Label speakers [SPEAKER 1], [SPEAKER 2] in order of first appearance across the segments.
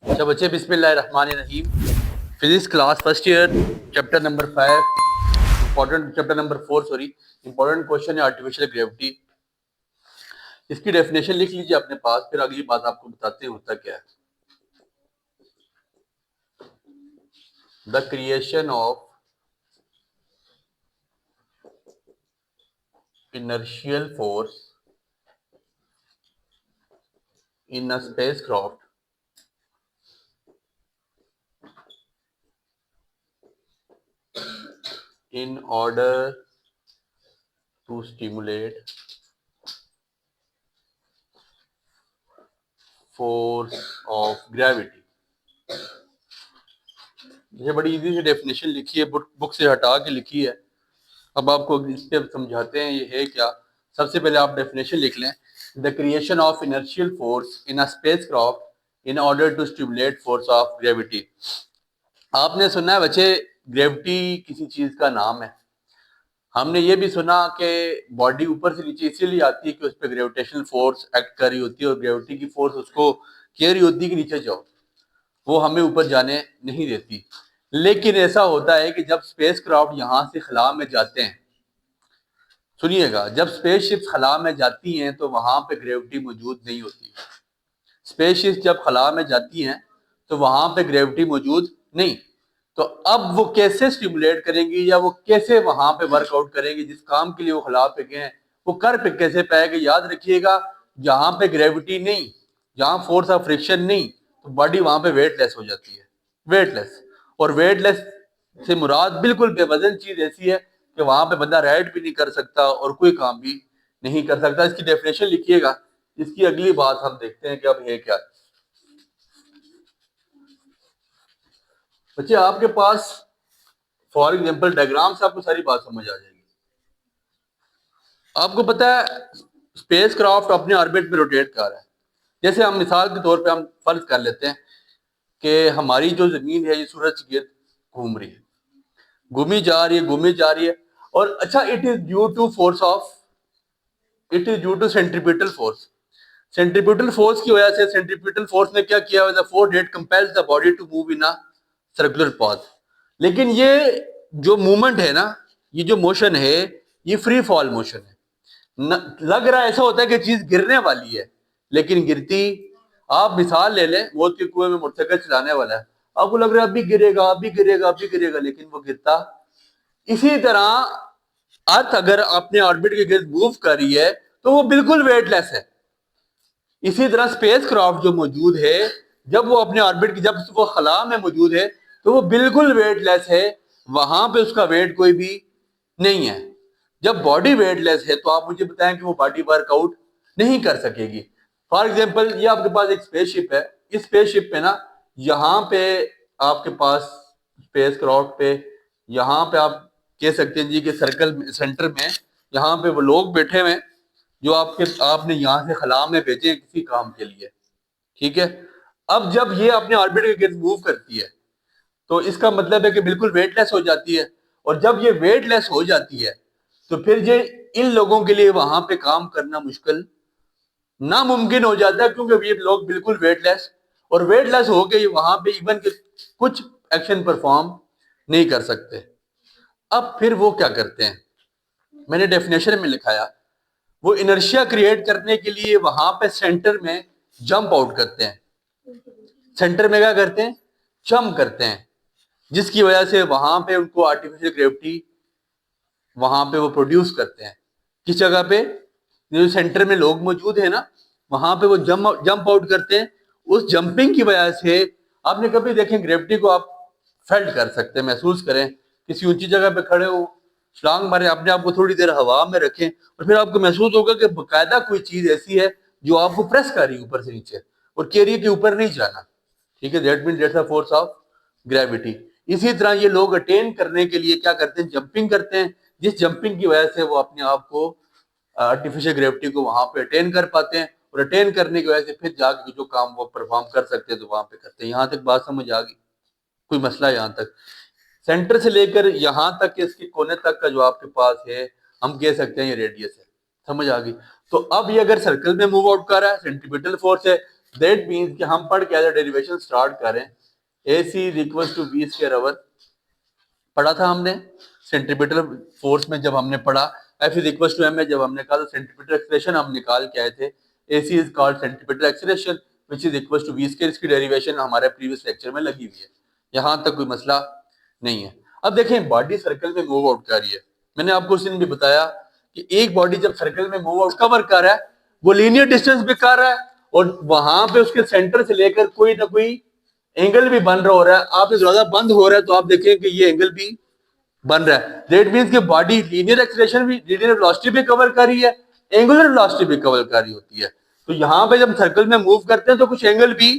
[SPEAKER 1] अच्छा बच्चे, बिस्मिल्लाहिर्रहमानिर्रहीम। Physics class first year, chapter number 5, important chapter number 4 sorry, important question है आर्टिफिशियल ग्रेविटी। इसकी डेफिनेशन लिख लीजिए अपने पास, फिर अगली बात आपको बताते हैं होता क्या है। The creation of inertial force in a spacecraft in order to stimulate force of gravity। ये बड़ी इजी सी डेफिनेशन लिखी है, बुक से हटा के लिखी है। अब आपको इस पे समझाते हैं ये है क्या। सबसे पहले आप डेफिनेशन लिख लें। The creation of inertial force in a spacecraft in order to stimulate force of gravity. आपने सुना है बच्चे, ग्रेविटी किसी चीज का नाम है। हमने ये भी सुना कि बॉडी ऊपर से नीचे इसीलिए आती है कि उस पर ग्रेविटेशनल फोर्स एक्ट कर रही होती है, और ग्रेविटी की फोर्स उसको कह रही होती है कि नीचे जाओ, वो हमें ऊपर जाने नहीं देती। लेकिन ऐसा होता है कि जब स्पेसक्राफ्ट यहाँ से खला में जाते हैं, सुनिएगा, जब स्पेसशिप खला में जाती हैं तो वहां पे ग्रेविटी मौजूद नहीं होती। स्पेसशिप जब खला में जाती हैं तो वहां पे ग्रेविटी मौजूद नहीं। तो अब वो कैसे स्टिमुलेट करेंगी या वो कैसे वहां पे वर्कआउट करेंगी, जिस काम के लिए वो खला पे गए हैं वो कर पे कैसे पाएंगे। याद रखिएगा, जहां पे ग्रेविटी नहीं, जहां फोर्स ऑफ फ्रिक्शन नहीं, तो बॉडी वहां पे वेटलेस हो जाती है। वेटलेस, और वेटलेस से मुराद बिल्कुल बेवजन चीज ऐसी है कि वहां पे बंदा राइड भी नहीं कर सकता और कोई काम भी नहीं कर सकता। इसकी डेफिनेशन लिखिएगा। इसकी अगली बात हम देखते हैं कि अब है क्या। बच्चे आपके पास फॉर एग्जांपल डायग्राम से आपको सारी बात समझ आ जाएगी। आपको पता है स्पेस क्राफ्ट अपने ऑर्बिट में रोटेट कर रहा है। जैसे हम मिसाल के तौर पे हम फर्ज कर लेते हैं कि हमारी जो जमीन है ये सूरज के गिर्द घूम रही है, घूमी जा रही है, घूमी जा रही है। और अच्छा, it is due to force of, it is due to centripetal force. Centripetal force की वजह से, सेंट्रीपिटल फोर्स ने क्या किया, the force that compels the body to move in a circular path. लेकिन ये जो मूवमेंट है ना, ये जो मोशन है, ये फ्री फॉल मोशन है। लग रहा है ऐसा होता है कि चीज गिरने वाली है, लेकिन गिरती। आप मिसाल ले लें, मौत के कुएं में मोटरसाइकिल चलाने वाला है, आपको लग रहा है अभी गिरेगा, अभी गिरेगा, अभी गिरेगा, लेकिन वो गिरता। इसी तरह अर्थ अगर अपने ऑर्बिट के गिर्द मूव कर रही है तो वो बिल्कुल वेटलेस है। इसी तरह स्पेस क्राफ्ट जो मौजूद है, जब वो अपने ऑर्बिट की, जब वो खला में मौजूद है तो वो बिल्कुल वेटलेस है। वहां पे उसका वेट कोई भी नहीं है। जब बॉडी वेटलेस है तो आप मुझे बताएं कि वो बॉडी वर्कआउट नहीं कर सकेगी। फॉर एग्जाम्पल, ये आपके पास एक स्पेसशिप है। इस स्पेसशिप पे ना, यहाँ पे आपके पास स्पेस क्राफ्ट पे, यहाँ पे आप कह सकते हैं जी कि सर्कल सेंटर में यहाँ पे वो लोग बैठे हुए हैं जो आपने यहाँ से खला में भेजे किसी काम के लिए। ठीक है। अब जब ये अपने ऑर्बिट के गिर्द मूव करती है तो इसका मतलब है कि बिल्कुल वेटलेस हो जाती है। और जब ये वेटलेस हो जाती है तो फिर ये इन लोगों के लिए वहां पे काम करना मुश्किल, नामुमकिन हो जाता है, क्योंकि ये लोग बिल्कुल वेटलेस, और वेटलेस हो गए वहां पे इवन के कुछ एक्शन परफॉर्म नहीं कर सकते। अब फिर वो क्या करते हैं, मैंने डेफिनेशन में लिखाया, वो इनर्शिया क्रिएट करने के लिए वहां पे सेंटर में जंप आउट करते हैं। सेंटर में क्या करते हैं, जंप करते हैं, जिसकी वजह से वहां पे उनको आर्टिफिशियल ग्रेविटी वहां पे वो प्रोड्यूस करते हैं। किस जगह पे, जो सेंटर में लोग मौजूद है ना, वहां पे वो जंप आउट करते हैं। उस जंपिंग की वजह से आपने कभी देखें ग्रेविटी को आप फेल्ट कर सकते हैं, महसूस करें। किसी ऊंची जगह पे खड़े हो, छलांग मारे, अपने आप को थोड़ी देर हवा में रखें, और फिर आपको महसूस होगा कि बकायदा कोई चीज ऐसी है जो आपको प्रेस कर रही है ऊपर से नीचे और कह रही है कि ऊपर नहीं जाना। ठीक है, that mean that's the force of gravity. इसी तरह ये लोग अटेन करने के लिए क्या करते हैं, जंपिंग करते हैं, जिस जंपिंग की वजह से वो अपने आप को आर्टिफिशियल ग्रेविटी को वहां पे अटेन कर पाते हैं, और अटेन करने की वजह से फिर जाके जो काम वो परफॉर्म कर सकते हैं तो वहां पे करते हैं। यहाँ तक बात समझ आ गई? कोई मसला यहाँ तक? सेंटर से लेकर यहाँ तक के इसके कोने तक का जो आपके पास है, हम कह सकते हैं ये रेडियस है। समझ आ गई? तो अब ये अगर सर्कल में मूव आउट कर रहा है, सेंट्रीपिटल फोर्स है, दैट मीन्स कि हम पढ़ के आज डेरिवेशन स्टार्ट करें। A C is equal to V square over पढ़ा था हमने सेंट्रीपिटल फोर्स में, जब हमने पढ़ा F is equal to M है, जब हमने कहा तो सेंट्रीपिटल एक्सीलरेशन हम निकाल के आए थे। A C is called centripetal acceleration which is equal to V square. इसकी डेरिवेशन हमारे प्रीवियस लेक्चर में लगी हुई है, यहां तक कोई मसला नहीं है। अब देखें बॉडी सर्कल में मूव आउट कर रही है। मैंने आपको उस दिन भी बताया कि एक बॉडी जब सर्कल में मूव आउट कवर कर रहा है वो लीनियर डिस्टेंस भी कर रहा है और वहां पे उसके सेंटर से लेकर कोई ना कोई एंगल भी बन रहा हो रहा है। आप दरवाजा बंद हो रहा है तो आप देखें कि ये एंगल भी बन रहा है। दैट मींस कि बॉडी लीनियर एक्सीलरेशन भी, लीनियर वेलोसिटी भी कवर कर रही है, एंगुलर वेलोसिटी भी कवर कर रही होती है। तो यहां पे जब सर्कल में मूव करते हैं तो कुछ एंगल भी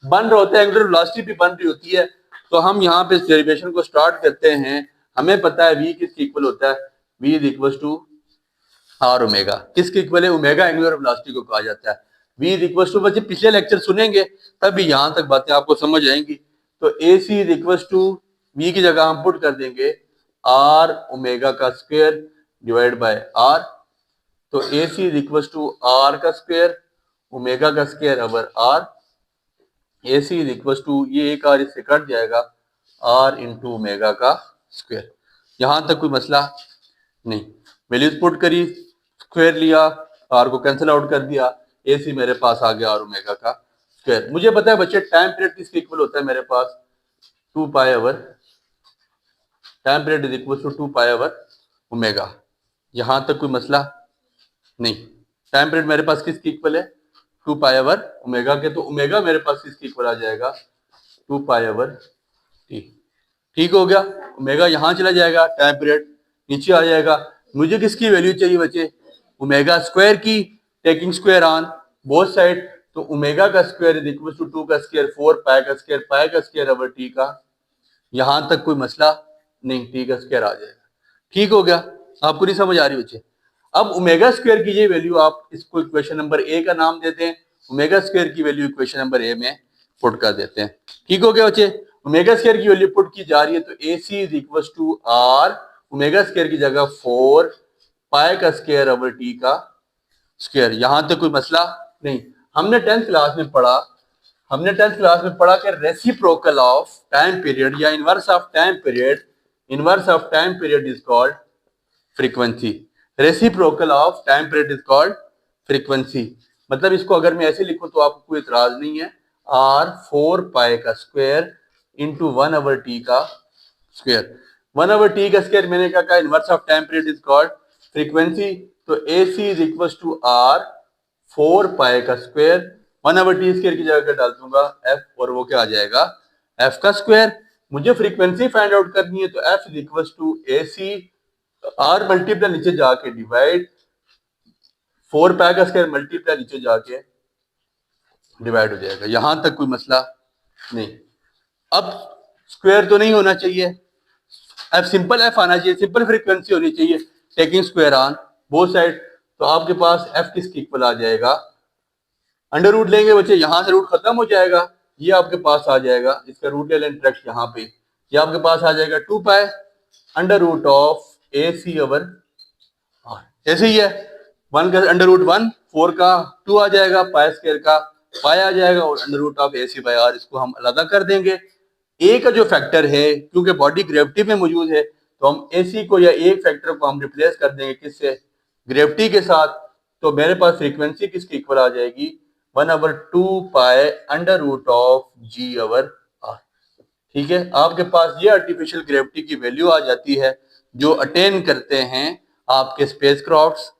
[SPEAKER 1] बन रहा होता है, एंगुलर वेलोसिटी भी बन रही होती है। तो हम यहाँ पे इस डेरिवेशन को स्टार्ट करते हैं। हमें पता है v किसके इक्वल होता है, v is equal to R omega. किसके इक्वल है, ओमेगा एंगुलर वेलोसिटी को कहा जाता है। v इज इक्वल टू, बच्चे पिछले लेक्चर सुनेंगे तभी यहां तक बातें आपको समझ आएंगी। तो A C is equal to v की जगह हम पुट कर देंगे आर ओमेगा का स्क्वायर डिवाइड बाय आर। तो A C is equal to R का स्क्वायर ओमेगा का square over R. A C is equal to, ये एक आर इससे कट जाएगा, आर इंटू ओमेगा का स्क्वायर। यहां तक कोई मसला नहीं। वैल्यूज पुट करी, स्क्वायर लिया, आर को कैंसिल आउट कर दिया, ए सी मेरे पास आ गया आर ओमेगा का स्क्वायर। मुझे पता है बच्चे टाइम पीरियड किसके इक्वल होता है मेरे पास, 2 pi over, time period is equal to 2 pi over omega. यहां तक कोई मसला नहीं। टाइम पीरियड मेरे पास किसके इक्वल है, 2 पाई ओवर ओमेगा के। तो ओमेगा मेरे पास किसके इक्वल आ जाएगा, 2 पाई ओवर टी। ठीक हो गया, ओमेगा यहां चला जाएगा, टाइम पीरियड नीचे आ जाएगा। मुझे किसकी वैल्यू चाहिए बच्चे, ओमेगा स्क्वायर की, taking square on both side. तो ओमेगा का स्क्वायर इज इक्वल टू 2 का स्क्वायर 4 पाई का स्क्वायर, पाई का स्क्वायर ओवर टी का। यहां तक कोई मसला नहीं, टी का स्क्वायर आ जाएगा। ठीक हो गया, आपको नहीं समझ आ रही बच्चे। अब ओमेगा स्क्वायर की ये वैल्यू आप इसको इक्वेशन नंबर ए का नाम देते हैं, ओमेगा स्क्वायर की वैल्यू इक्वेशन नंबर ए में पुट कर देते हैं। ठीक हो गया बच्चे, ओमेगा स्क्वायर की वैल्यू पुट की जा रही है तो A C is equal to R omega square की जगह 4 पाई का स्क्वायर ओवर टी का स्क्वायर। यहां तक कोई मसला नहीं। हमने 10th क्लास में पढ़ा, हमने 10th क्लास में पढ़ा कि रेसिप्रोकल ऑफ टाइम पीरियड या inverse of time period, inverse of time period is called frequency. Reciprocal of time period is called frequency. मतलब इसको अगर मैं ऐसे लिखूं तो आपको कोई इतराज नहीं है, आर 4 पाई का स्क्वायर इंटू 1 ओवर टी का स्क्वायर। 1 ओवर टी का स्क्वायर मैंने क्या कहा, inverse of time period is called frequency. तो A C is equal to are 4 pi का स्क्वायर, 1 ओवर टी स्क्वायर की जगह डाल दूंगा एफ, और वो क्या आ जाएगा, एफ का स्क्वायर। मुझे फ्रीक्वेंसी फाइंड आउट करनी है तो F is equal to A C, R multiply नीचे जाके डिवाइड, 4 पाई का स्क्वायर मल्टीप्लाई नीचे जाके डिवाइड हो जाएगा। यहां तक कोई मसला नहीं। अब स्क्वायर तो नहीं होना चाहिए, एफ सिंपल एफ आना चाहिए, सिंपल फ्रीक्वेंसी होनी चाहिए, taking square on both side. तो आपके पास एफ किसके इक्वल आ जाएगा, अंडर रूट लेंगे बच्चे, यहां से रूट खत्म हो जाएगा, ये आपके पास आ जाएगा, इसका रूट ले लें डायरेक्ट यहाँ पे, ये आपके पास आ जाएगा 2 pi under root of A C over R. ऐसे ही है, 1 का अंडर रूट 1, 4 का 2 आ जाएगा, पाई स्क्वायर का पाई आ जाएगा, और under root of A C by R इसको हम अलग कर देंगे। ए का जो फैक्टर है, क्योंकि बॉडी ग्रेविटी में मौजूद है, तो हम ए सी को या एक फैक्टर को हम रिप्लेस कर देंगे किससे, ग्रेविटी के साथ। तो मेरे पास फ्रीक्वेंसी किसकी इक्वल आ जाएगी, 1 over 2 pi under root of G over R. ठीक है, आपके पास ये आर्टिफिशियल ग्रेविटी की वैल्यू आ जाती है जो अटेन करते हैं आपके स्पेसक्राफ्ट्स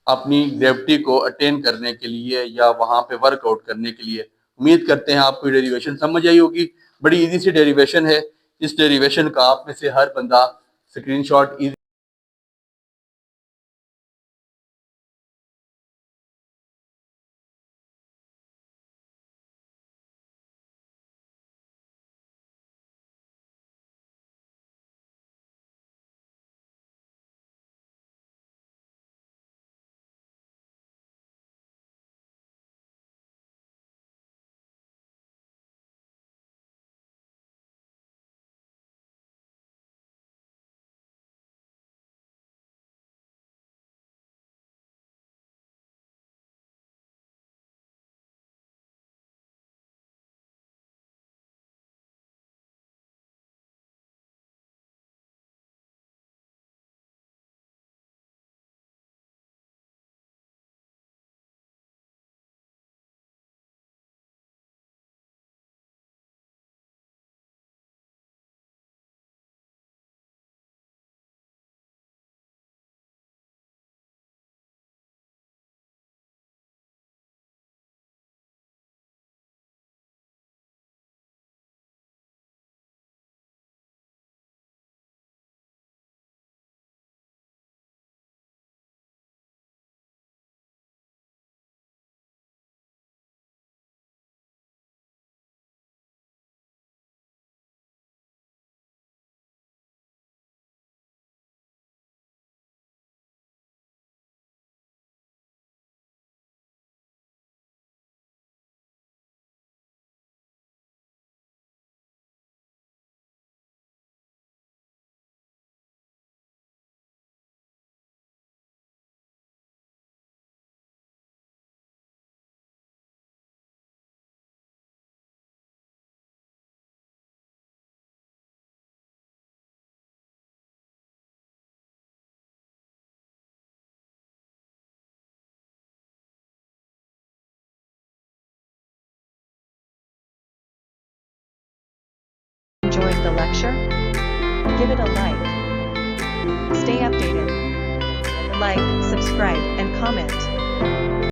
[SPEAKER 1] अपनी ग्रेविटी को अटेन करने के लिए या वहां पे वर्कआउट करने के लिए। उम्मीद करते हैं आपको डेरिवेशन समझ आई होगी, बड़ी इजी सी डेरिवेशन है। इस डेरिवेशन का आप में से हर बंदा screenshot
[SPEAKER 2] enjoying the lecture? Give it a like. Stay updated. Like, subscribe, and comment.